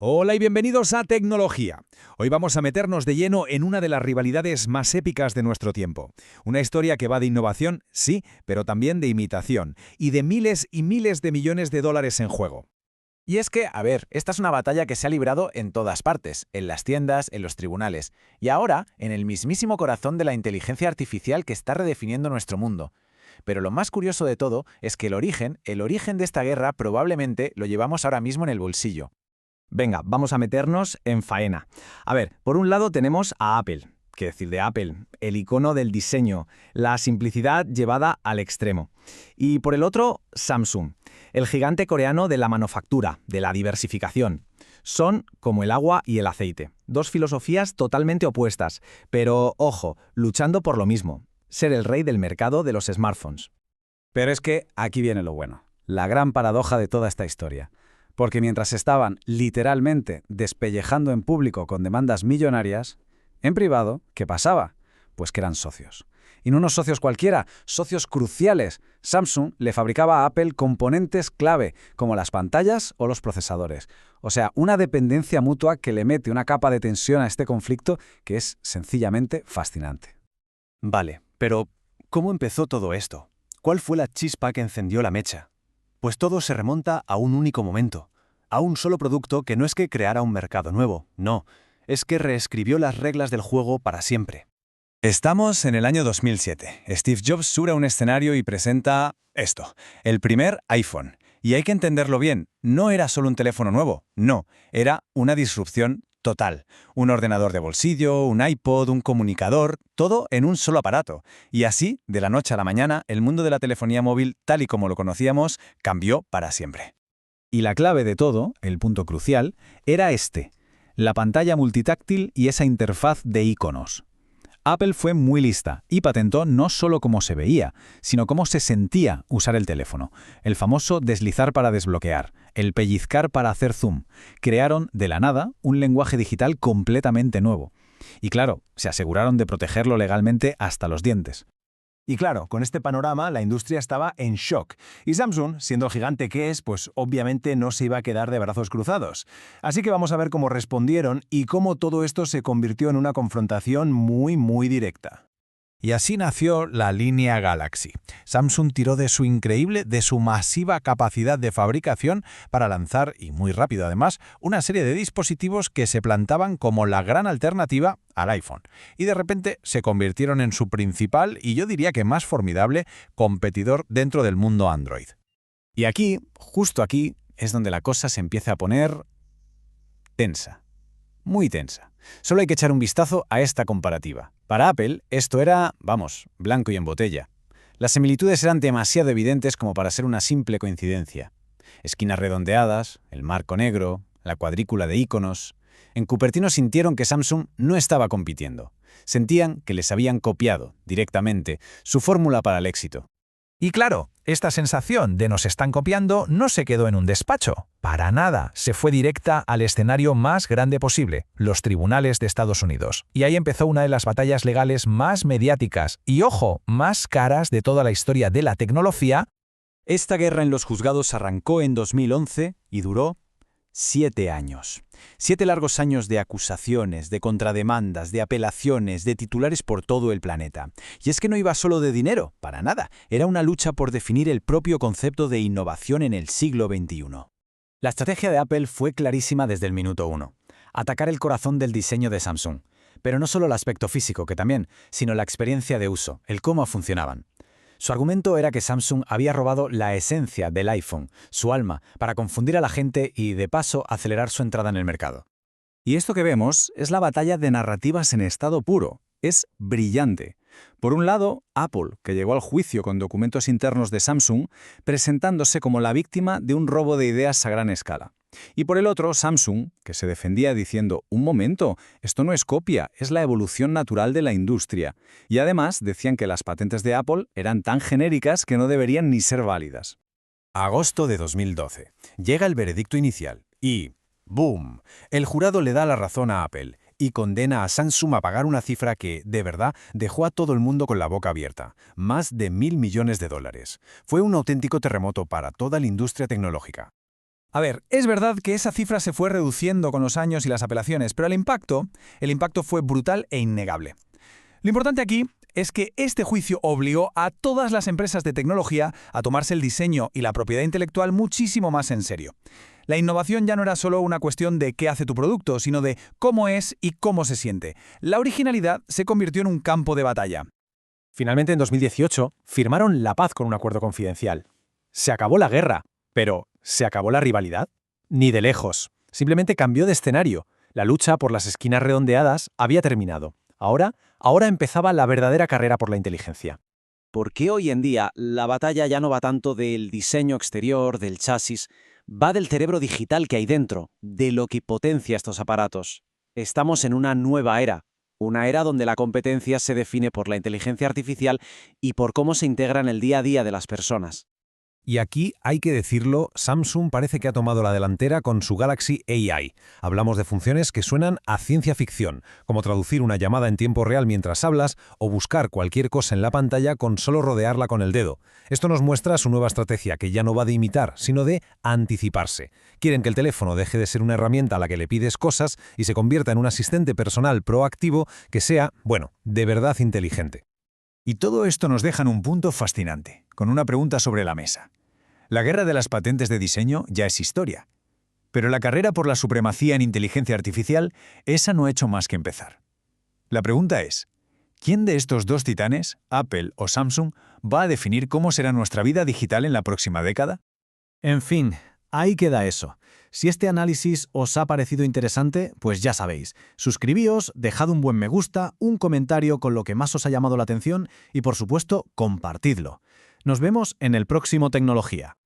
Hola y bienvenidos a Tecnología. Hoy vamos a meternos de lleno en una de las rivalidades más épicas de nuestro tiempo. Una historia que va de innovación, sí, pero también de imitación, y de miles y miles de millones de dólares en juego. Y es que, a ver, esta es una batalla que se ha librado en todas partes, en las tiendas, en los tribunales, y ahora en el mismísimo corazón de la inteligencia artificial que está redefiniendo nuestro mundo. Pero lo más curioso de todo es que el origen de esta guerra probablemente lo llevamos ahora mismo en el bolsillo. Venga, vamos a meternos en faena. A ver, por un lado tenemos a Apple, qué decir de Apple, el icono del diseño, la simplicidad llevada al extremo. Y por el otro, Samsung, el gigante coreano de la manufactura, de la diversificación. Son como el agua y el aceite, dos filosofías totalmente opuestas, pero ojo, luchando por lo mismo, ser el rey del mercado de los smartphones. Pero es que aquí viene lo bueno, la gran paradoja de toda esta historia. Porque mientras estaban literalmente despellejando en público con demandas millonarias, en privado, ¿qué pasaba? Pues que eran socios. Y no unos socios cualquiera, socios cruciales. Samsung le fabricaba a Apple componentes clave, como las pantallas o los procesadores. O sea, una dependencia mutua que le mete una capa de tensión a este conflicto que es sencillamente fascinante. Vale, pero ¿cómo empezó todo esto? ¿Cuál fue la chispa que encendió la mecha? Pues todo se remonta a un único momento, a un solo producto que no es que creara un mercado nuevo, no, es que reescribió las reglas del juego para siempre. Estamos en el año 2007. Steve Jobs sube a un escenario y presenta esto, el primer iPhone. Y hay que entenderlo bien, no era solo un teléfono nuevo, no, era una disrupción total. Un ordenador de bolsillo, un iPod, un comunicador, todo en un solo aparato. Y así, de la noche a la mañana, el mundo de la telefonía móvil, tal y como lo conocíamos, cambió para siempre. Y la clave de todo, el punto crucial, era la pantalla multitáctil y esa interfaz de iconos. Apple fue muy lista y patentó no solo cómo se veía, sino cómo se sentía usar el teléfono. El famoso deslizar para desbloquear, el pellizcar para hacer zoom. Crearon, de la nada, un lenguaje digital completamente nuevo. Y claro, se aseguraron de protegerlo legalmente hasta los dientes. Y claro, con este panorama la industria estaba en shock. Y Samsung, siendo el gigante que es, pues obviamente no se iba a quedar de brazos cruzados. Así que vamos a ver cómo respondieron y cómo todo esto se convirtió en una confrontación muy directa. Y así nació la línea Galaxy. Samsung tiró de su masiva capacidad de fabricación para lanzar, y muy rápido además, una serie de dispositivos que se plantaban como la gran alternativa al iPhone. Y de repente se convirtieron en su principal, y yo diría que más formidable, competidor dentro del mundo Android. Y aquí, justo aquí, es donde la cosa se empieza a poner tensa. Muy tensa. Solo hay que echar un vistazo a esta comparativa. Para Apple, esto era, blanco y en botella. Las similitudes eran demasiado evidentes como para ser una simple coincidencia. Esquinas redondeadas, el marco negro, la cuadrícula de iconos. En Cupertino sintieron que Samsung no estaba compitiendo. Sentían que les habían copiado, directamente, su fórmula para el éxito. Y claro, esta sensación de nos están copiando no se quedó en un despacho. Para nada, se fue directa al escenario más grande posible, los tribunales de Estados Unidos. Y ahí empezó una de las batallas legales más mediáticas y, ojo, más caras de toda la historia de la tecnología. Esta guerra en los juzgados arrancó en 2011 y duró 7 años. 7 largos años de acusaciones, de contrademandas, de apelaciones, de titulares por todo el planeta. Y es que no iba solo de dinero, para nada. Era una lucha por definir el propio concepto de innovación en el siglo XXI. La estrategia de Apple fue clarísima desde el minuto 1. Atacar el corazón del diseño de Samsung. Pero no solo el aspecto físico, que también, sino la experiencia de uso, el cómo funcionaban. Su argumento era que Samsung había robado la esencia del iPhone, su alma, para confundir a la gente y, de paso, acelerar su entrada en el mercado. Y esto que vemos es la batalla de narrativas en estado puro. Es brillante. Por un lado, Apple, que llegó al juicio con documentos internos de Samsung, presentándose como la víctima de un robo de ideas a gran escala. Y por el otro, Samsung, que se defendía diciendo, un momento, esto no es copia, es la evolución natural de la industria. Y además decían que las patentes de Apple eran tan genéricas que no deberían ni ser válidas. Agosto de 2012. Llega el veredicto inicial y ¡boom! El jurado le da la razón a Apple y condena a Samsung a pagar una cifra que, de verdad, dejó a todo el mundo con la boca abierta. Más de $1.000 millones. Fue un auténtico terremoto para toda la industria tecnológica. A ver, es verdad que esa cifra se fue reduciendo con los años y las apelaciones, pero el impacto fue brutal e innegable. Lo importante aquí es que este juicio obligó a todas las empresas de tecnología a tomarse el diseño y la propiedad intelectual muchísimo más en serio. La innovación ya no era solo una cuestión de qué hace tu producto, sino de cómo es y cómo se siente. La originalidad se convirtió en un campo de batalla. Finalmente, en 2018, firmaron la paz con un acuerdo confidencial. Se acabó la guerra, pero ¿se acabó la rivalidad? Ni de lejos. Simplemente cambió de escenario. La lucha por las esquinas redondeadas había terminado. Ahora empezaba la verdadera carrera por la inteligencia. ¿Por qué hoy en día la batalla ya no va tanto del diseño exterior, del chasis, va del cerebro digital que hay dentro, de lo que potencia estos aparatos? Estamos en una nueva era, una era donde la competencia se define por la inteligencia artificial y por cómo se integra en el día a día de las personas. Y aquí, hay que decirlo, Samsung parece que ha tomado la delantera con su Galaxy AI. Hablamos de funciones que suenan a ciencia ficción, como traducir una llamada en tiempo real mientras hablas o buscar cualquier cosa en la pantalla con solo rodearla con el dedo. Esto nos muestra su nueva estrategia, que ya no va de imitar, sino de anticiparse. Quieren que el teléfono deje de ser una herramienta a la que le pides cosas y se convierta en un asistente personal proactivo que sea, bueno, de verdad inteligente. Y todo esto nos deja en un punto fascinante, con una pregunta sobre la mesa. La guerra de las patentes de diseño ya es historia. Pero la carrera por la supremacía en inteligencia artificial, esa no ha hecho más que empezar. La pregunta es, ¿quién de estos dos titanes, Apple o Samsung, va a definir cómo será nuestra vida digital en la próxima década? En fin, ahí queda eso. Si este análisis os ha parecido interesante, pues ya sabéis, suscribíos, dejad un buen me gusta, un comentario con lo que más os ha llamado la atención y, por supuesto, compartidlo. Nos vemos en el próximo Tecnología.